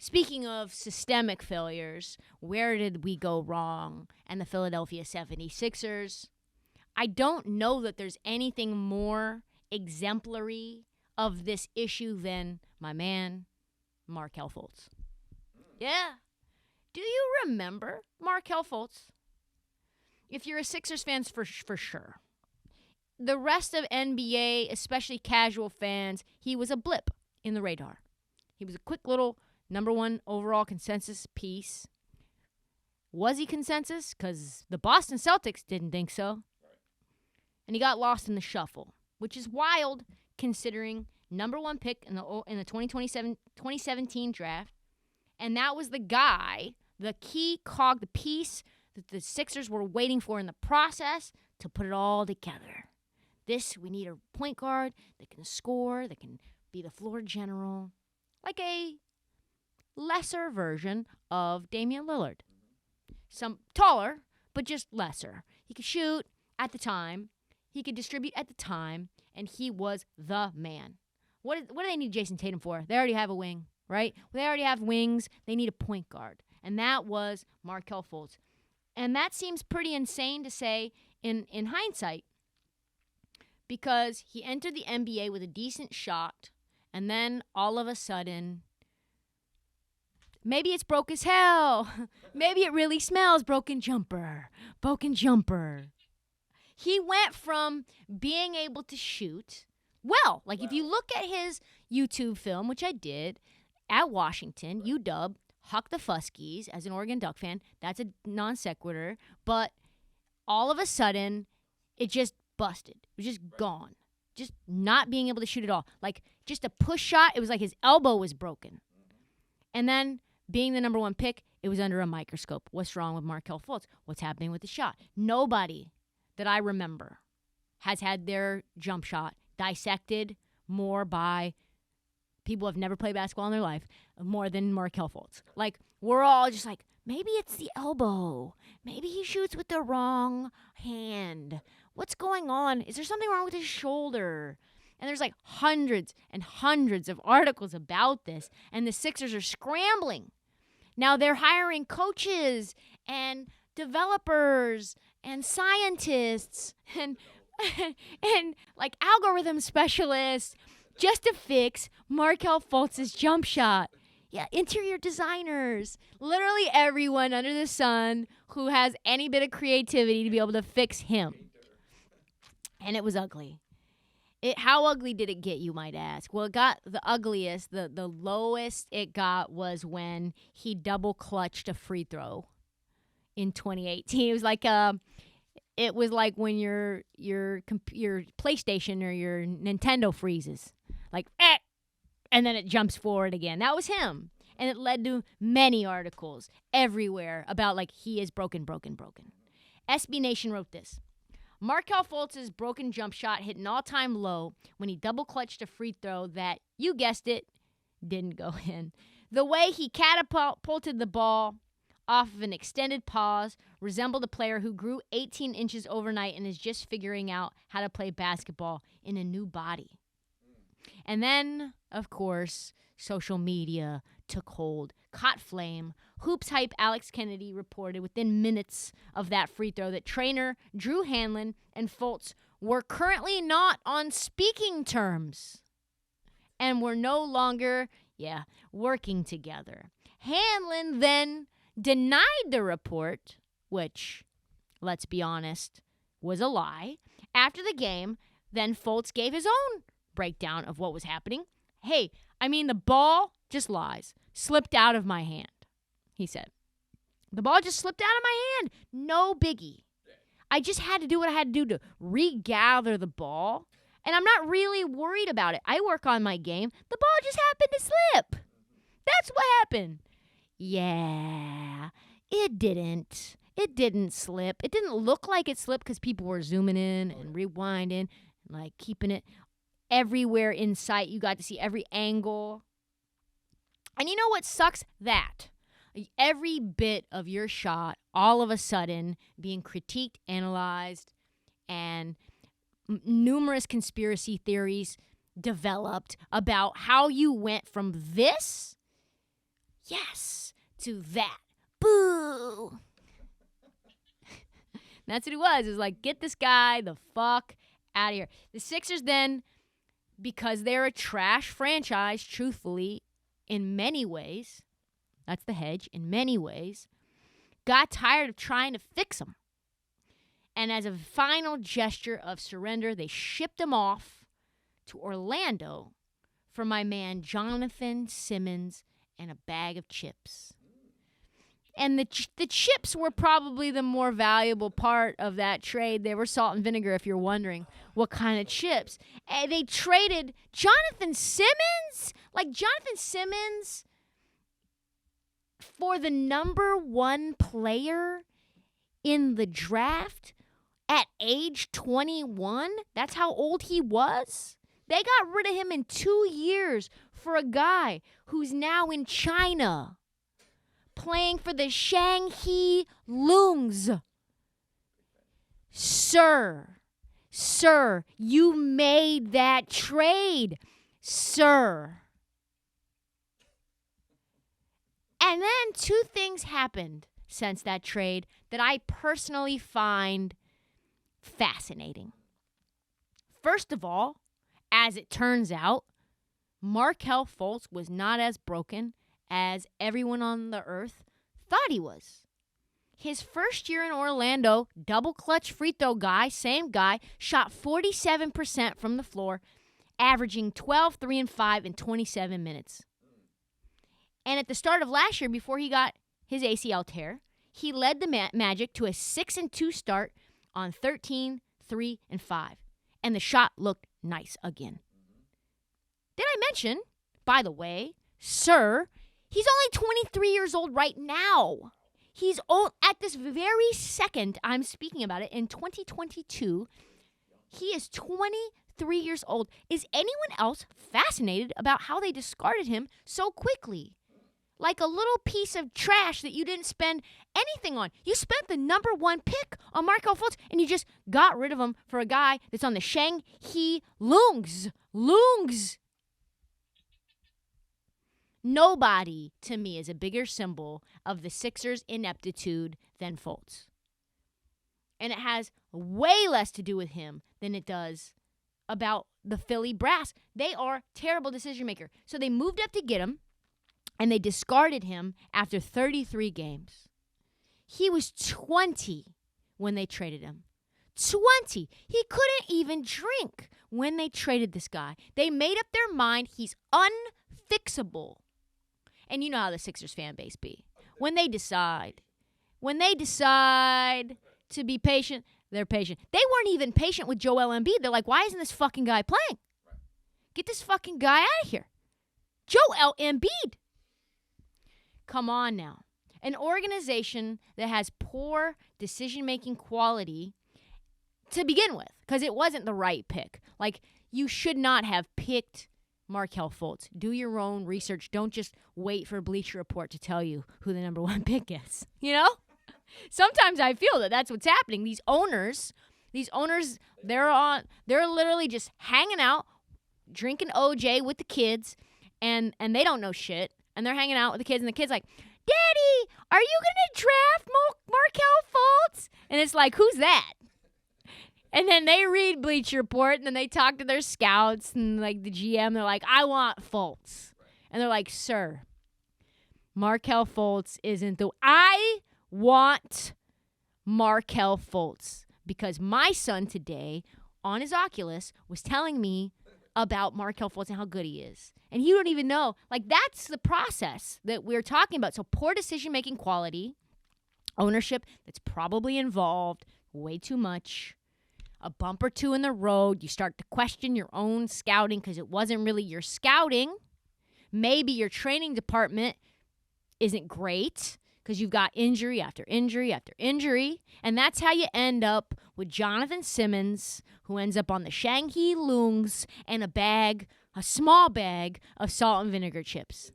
speaking of systemic failures, where did we go wrong? And the Philadelphia 76ers. I don't know that there's anything more exemplary of this issue than my man, Markelle Fultz. Yeah. Do you remember Markelle Fultz? If you're a Sixers fan, for sure. The rest of NBA, especially casual fans, he was a blip in the radar. He was a quick little number one overall consensus piece. Was he consensus? Because the Boston Celtics didn't think so. And he got lost in the shuffle, which is wild considering number one pick in the 2017 draft. And that was the guy, the key cog, the piece that the Sixers were waiting for in the process to put it all together. We need a point guard that can score, that can be the floor general, like a lesser version of Damian Lillard. Some taller, but just lesser. He could shoot at the time. He could distribute at the time, and he was the man. What do they need Jason Tatum for? They already have a wing, right? They already have wings. They need a point guard, and that was Markelle Fultz. And that seems pretty insane to say in hindsight because he entered the NBA with a decent shot, and then all of a sudden, maybe it's broke as hell. Maybe it really smells broken jumper. He went from being able to shoot well. Like, if you look at his YouTube film, which I did, at Washington, UW, Huck the Fuskies, as an Oregon Duck fan, that's a non sequitur. But all of a sudden, it just busted. It was just gone. Just not being able to shoot at all. Like, just a push shot, it was like his elbow was broken. And then, being the number one pick, it was under a microscope. What's wrong with Markelle Fultz? What's happening with the shot? Nobody that I remember has had their jump shot dissected more by people who have never played basketball in their life more than Markelle Fultz. Like, we're all just like, maybe it's the elbow. Maybe he shoots with the wrong hand. What's going on? Is there something wrong with his shoulder? And there's like hundreds and hundreds of articles about this, and the Sixers are scrambling. Now they're hiring coaches and developers and scientists and like algorithm specialists just to fix Markelle Fultz's jump shot. Yeah, interior designers, literally everyone under the sun who has any bit of creativity to be able to fix him. And it was ugly. How ugly did it get, you might ask? Well, it got the ugliest, the lowest it got was when he double clutched a free throw in 2018. It was like when your PlayStation or your Nintendo freezes, like and then it jumps forward again. That was him, and it led to many articles everywhere about like he is broken. SB Nation wrote this. Markelle Fultz's broken jump shot hit an all-time low when he double-clutched a free throw that, you guessed it, didn't go in. The way he catapulted the ball off of an extended pause resembled a player who grew 18 inches overnight and is just figuring out how to play basketball in a new body. And then, of course, social media took hold, caught flame. Hoops hype Alex Kennedy reported within minutes of that free throw that trainer Drew Hanlon and Fultz were currently not on speaking terms and were no longer, working together. Hanlon then denied the report, which, let's be honest, was a lie. After the game, then Fultz gave his own breakdown of what was happening. Hey, the ball just lies. Slipped out of my hand, he said. The ball just slipped out of my hand. No biggie. I just had to do what I had to do to regather the ball, and I'm not really worried about it. I work on my game. The ball just happened to slip. That's what happened. Yeah, it didn't. It didn't slip. It didn't look like it slipped because people were zooming in and rewinding, like keeping it everywhere in sight. You got to see every angle. And you know what sucks? That every bit of your shot all of a sudden being critiqued, analyzed, and numerous conspiracy theories developed about how you went from this, yes to that. Boo. That's what he was. It was like, get this guy the fuck out of here. The Sixers then, because they're a trash franchise, truthfully, in many ways, that's the hedge, in many ways, got tired of trying to fix him. And as a final gesture of surrender, they shipped him off to Orlando for my man Jonathan Simmons and a bag of chips. And the chips were probably the more valuable part of that trade. They were salt and vinegar, if you're wondering what kind of chips. And they traded Jonathan Simmons? Like Jonathan Simmons for the number one player in the draft at age 21? That's how old he was? They got rid of him in 2 years for a guy who's now in China, playing for the Shanghai Loons. Sir, you made that trade, sir. And then 2 things happened since that trade that I personally find fascinating. First of all, as it turns out, Markelle Fultz was not as broken as everyone on the earth thought he was. His first year in Orlando, double clutch free throw guy, same guy, shot 47% from the floor, averaging 12, 3, and 5 in 27 minutes. And at the start of last year, before he got his ACL tear, he led the Magic to a 6-2 start on 13, 3, and 5. And the shot looked nice again. Did I mention, by the way, sir, he's only 23 years old right now. He's old at this very second I'm speaking about it in 2022. He is 23 years old. Is anyone else fascinated about how they discarded him so quickly? Like a little piece of trash that you didn't spend anything on. You spent the number one pick on Markelle Fultz, and you just got rid of him for a guy that's on the Shanghai Loons. Nobody, to me, is a bigger symbol of the Sixers' ineptitude than Fultz. And it has way less to do with him than it does about the Philly brass. They are terrible decision maker. So they moved up to get him, and they discarded him after 33 games. He was 20 when they traded him. 20. He couldn't even drink when they traded this guy. They made up their mind he's unfixable. And you know how the Sixers fan base be. When they decide to be patient, they're patient. They weren't even patient with Joel Embiid. They're like, why isn't this fucking guy playing? Get this fucking guy out of here. Joel Embiid. Come on now. An organization that has poor decision-making quality to begin with, because it wasn't the right pick. Like, you should not have picked Markelle Fultz. Do your own research. Don't just wait for Bleacher Report to tell you who the number one pick is. You know? Sometimes I feel that that's what's happening. These owners, they're literally just hanging out, drinking OJ with the kids, and they don't know shit. And they're hanging out with the kids, and the kid's like, Daddy, are you going to draft Markelle Fultz? And it's like, who's that? And then they read Bleacher Report, and then they talk to their scouts and, like, the GM. They're like, I want Fultz. And they're like, sir, Markelle Fultz isn't I want Markelle Fultz because my son today on his Oculus was telling me about Markelle Fultz and how good he is. And you don't even know. Like, that's the process that we're talking about. So poor decision-making quality, ownership that's probably involved way too much, a bump or two in the road. You start to question your own scouting because it wasn't really your scouting. Maybe your training department isn't great because you've got injury after injury after injury. And that's how you end up with Jonathan Simmons, who ends up on the Shanghai Loons and a small bag of salt and vinegar chips.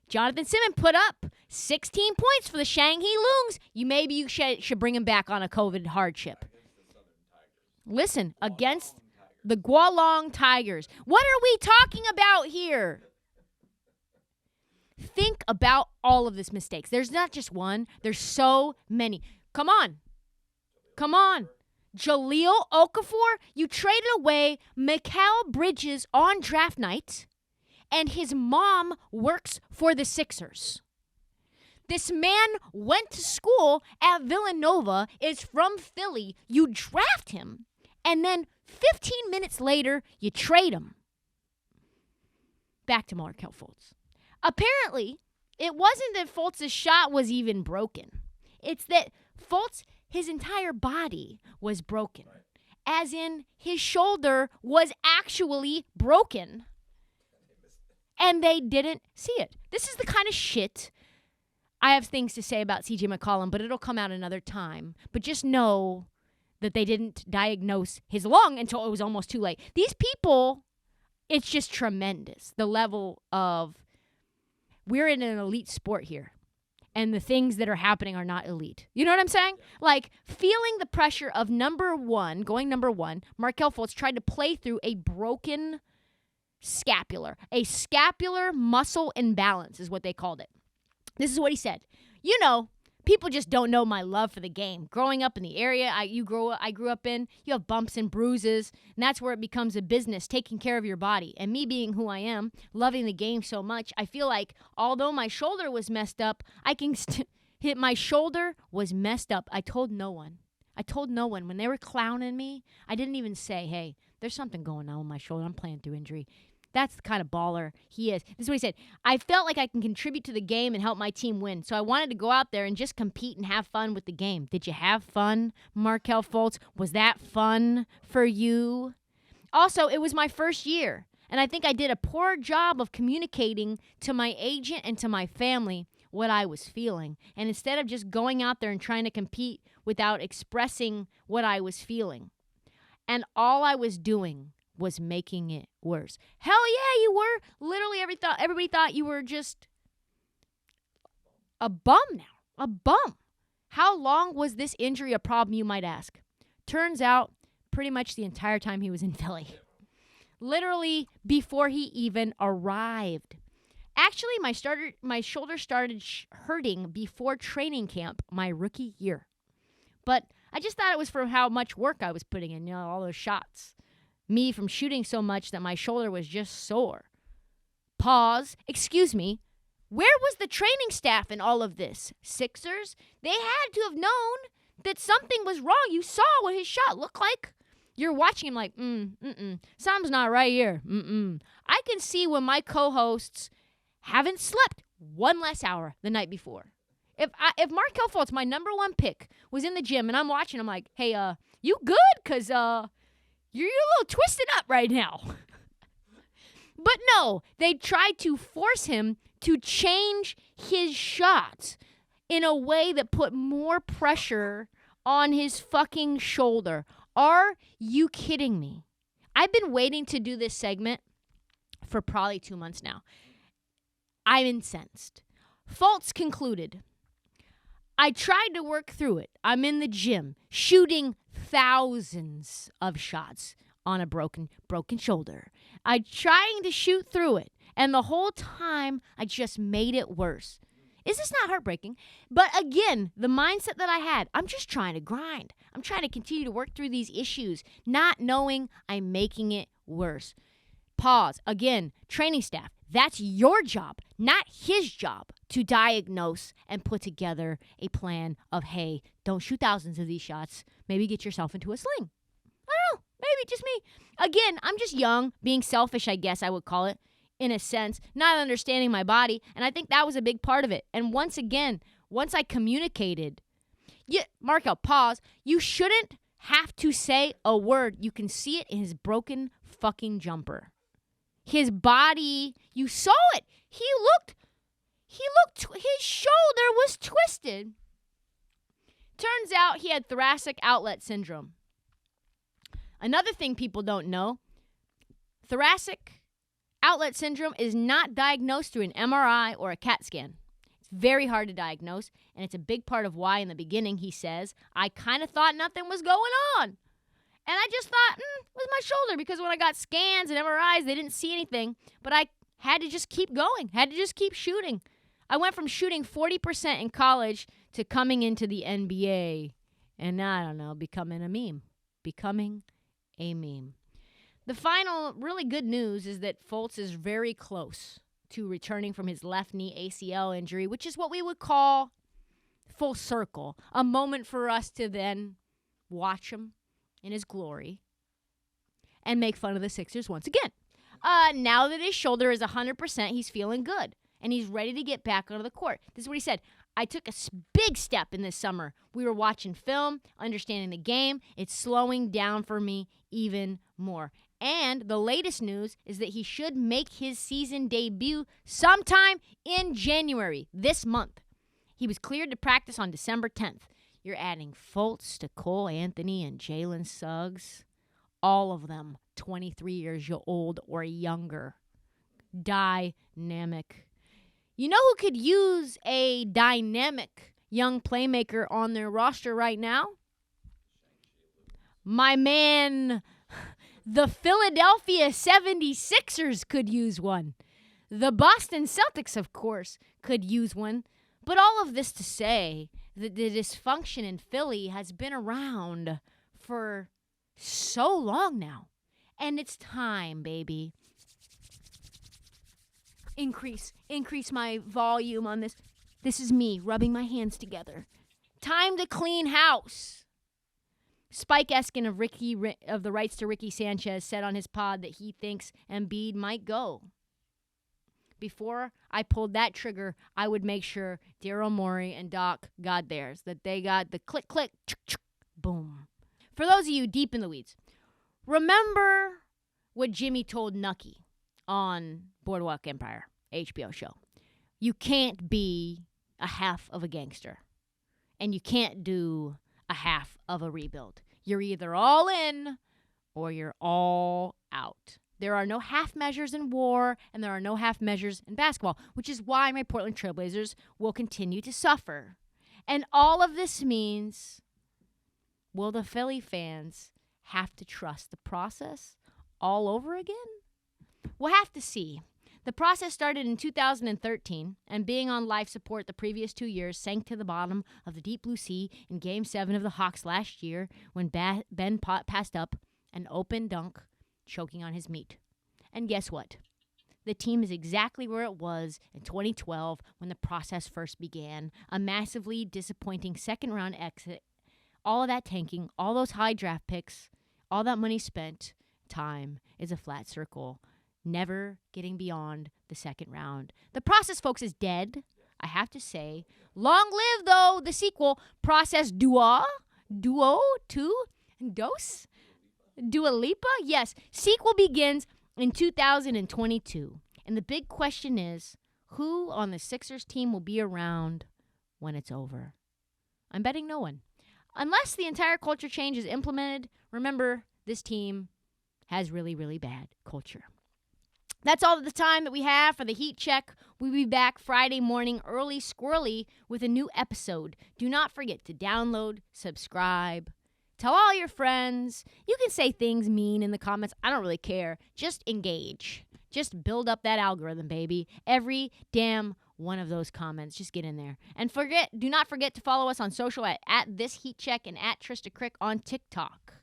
Jonathan Simmons put up 16 points for the Shanghai Loons. Maybe you should bring him back on a COVID hardship. Listen, against the Guolong Tigers. What are we talking about here? about all of this mistakes. There's not just one. There's so many. Come on. Jahlil Okafor, you traded away Mikal Bridges on draft night, and his mom works for the Sixers. This man went to school at Villanova, is from Philly. You draft him, and then 15 minutes later, you trade him. Back to Markelle Fultz. Apparently, it wasn't that Fultz's shot was even broken. It's that Fultz, his entire body was broken. Right. As in, his shoulder was actually broken. And they didn't see it. This is the kind of shit. I have things to say about C.J. McCollum, but it'll come out another time. But just know that they didn't diagnose his lung until it was almost too late. These people, it's just tremendous. The level of, we're in an elite sport here. And the things that are happening are not elite. You know what I'm saying? Like, feeling the pressure of going number one, Markelle Fultz tried to play through a broken scapular. A scapular muscle imbalance is what they called it. This is what he said. You know, people just don't know my love for the game. Growing up in the area I grew up in, you have bumps and bruises, and that's where it becomes a business, taking care of your body. And me being who I am, loving the game so much, I feel like although my shoulder was messed up, I can hit my shoulder was messed up. I told no one. When they were clowning me, I didn't even say, hey, there's something going on with my shoulder. I'm playing through injury. That's the kind of baller he is. This is what he said. I felt like I can contribute to the game and help my team win. So I wanted to go out there and just compete and have fun with the game. Did you have fun, Markelle Fultz? Was that fun for you? Also, it was my first year, and I think I did a poor job of communicating to my agent and to my family what I was feeling. And instead of just going out there and trying to compete without expressing what I was feeling. And all I was doing was making it worse. Hell yeah, you were. Literally everybody thought you were just a bum now. A bum. How long was this injury a problem, you might ask? Turns out, pretty much the entire time he was in Philly. Literally before he even arrived. Actually, my shoulder started hurting before training camp my rookie year. But I just thought it was from how much work I was putting in, all those shots. Me from shooting so much that my shoulder was just sore. Pause. Excuse me. Where was the training staff in all of this? Sixers? They had to have known that something was wrong. You saw what his shot looked like. You're watching him like, something's not right here. I can see when my co-hosts haven't slept one less hour the night before. If Markelle Fultz, my number one pick, was in the gym and I'm watching, I'm like, hey, you good? Because, you're a little twisted up right now. But no, they tried to force him to change his shots in a way that put more pressure on his fucking shoulder. Are you kidding me? I've been waiting to do this segment for probably 2 months now. I'm incensed. Fultz concluded, I tried to work through it. I'm in the gym, shooting thousands of shots on a broken shoulder. I'm trying to shoot through it, and the whole time I just made it worse. Is this not heartbreaking? But again, the mindset that I had, I'm just trying to grind. I'm trying to continue to work through these issues, not knowing I'm making it worse. Pause. Again, training staff, that's your job, not his job, to diagnose and put together a plan of, hey, don't shoot thousands of these shots. Maybe get yourself into a sling. I don't know. Maybe just me. Again, I'm just young, being selfish, I guess I would call it, in a sense, not understanding my body. And I think that was a big part of it. And once again, once I communicated, Markelle, pause. You shouldn't have to say a word. You can see it in his broken fucking jumper. His body, you saw it. His shoulder was twisted. Turns out he had thoracic outlet syndrome. Another thing people don't know, thoracic outlet syndrome is not diagnosed through an MRI or a CAT scan. It's very hard to diagnose, and it's a big part of why in the beginning he says, I kind of thought nothing was going on. And I just thought, it was my shoulder, because when I got scans and MRIs, they didn't see anything. But I had to just keep going, had to just keep shooting. I went from shooting 40% in college to coming into the NBA. And now, I don't know, becoming a meme. Becoming a meme. The final really good news is that Fultz is very close to returning from his left knee ACL injury, which is what we would call full circle. A moment for us to then watch him in his glory and make fun of the Sixers once again. Now that his shoulder is 100%, he's feeling good. And he's ready to get back onto the court. This is what he said. I took a big step in this summer. We were watching film, understanding the game. It's slowing down for me even more. And the latest news is that he should make his season debut sometime in January, this month. He was cleared to practice on December 10th. You're adding Fultz to Cole Anthony and Jalen Suggs. All of them 23 years old or younger. Dynamic. You know who could use a dynamic young playmaker on their roster right now? My man, the Philadelphia 76ers could use one. The Boston Celtics, of course, could use one. But all of this to say that the dysfunction in Philly has been around for so long now. And it's time, baby. Increase my volume on this. This is me rubbing my hands together. Time to clean house. Spike Eskin of the Rights to Ricky Sanchez said on his pod that he thinks Embiid might go. Before I pulled that trigger, I would make sure Daryl Morey and Doc got theirs, that they got the click, click, boom. For those of you deep in the weeds, remember what Jimmy told Nucky on Boardwalk Empire, HBO show. You can't be a half of a gangster. And you can't do a half of a rebuild. You're either all in or you're all out. There are no half measures in war, and there are no half measures in basketball, which is why my Portland Trailblazers will continue to suffer. And all of this means, will the Philly fans have to trust the process all over again? We'll have to see. The process started in 2013, and being on life support the previous 2 years sank to the bottom of the deep blue sea in Game 7 of the Hawks last year when Ben passed up an open dunk, choking on his meat. And guess what? The team is exactly where it was in 2012 when the process first began. A massively disappointing second-round exit. All of that tanking, all those high draft picks, all that money spent, time is a flat circle. Never getting beyond the second round. The process, folks, is dead, I have to say. Long live, though, the sequel, Process Duo, 2, Dos, Dua Lipa. Yes, sequel begins in 2022. And the big question is, who on the Sixers team will be around when it's over? I'm betting no one. Unless the entire culture change is implemented, remember, this team has really, really bad culture. That's all the time that we have for the Heat Check. We'll be back Friday morning early squirrely with a new episode. Do not forget to download, subscribe, tell all your friends. You can say things mean in the comments. I don't really care. Just engage. Just build up that algorithm, baby. Every damn one of those comments. Just get in there. And do not forget to follow us on social at This Heat Check and at Trysta Krick on TikTok.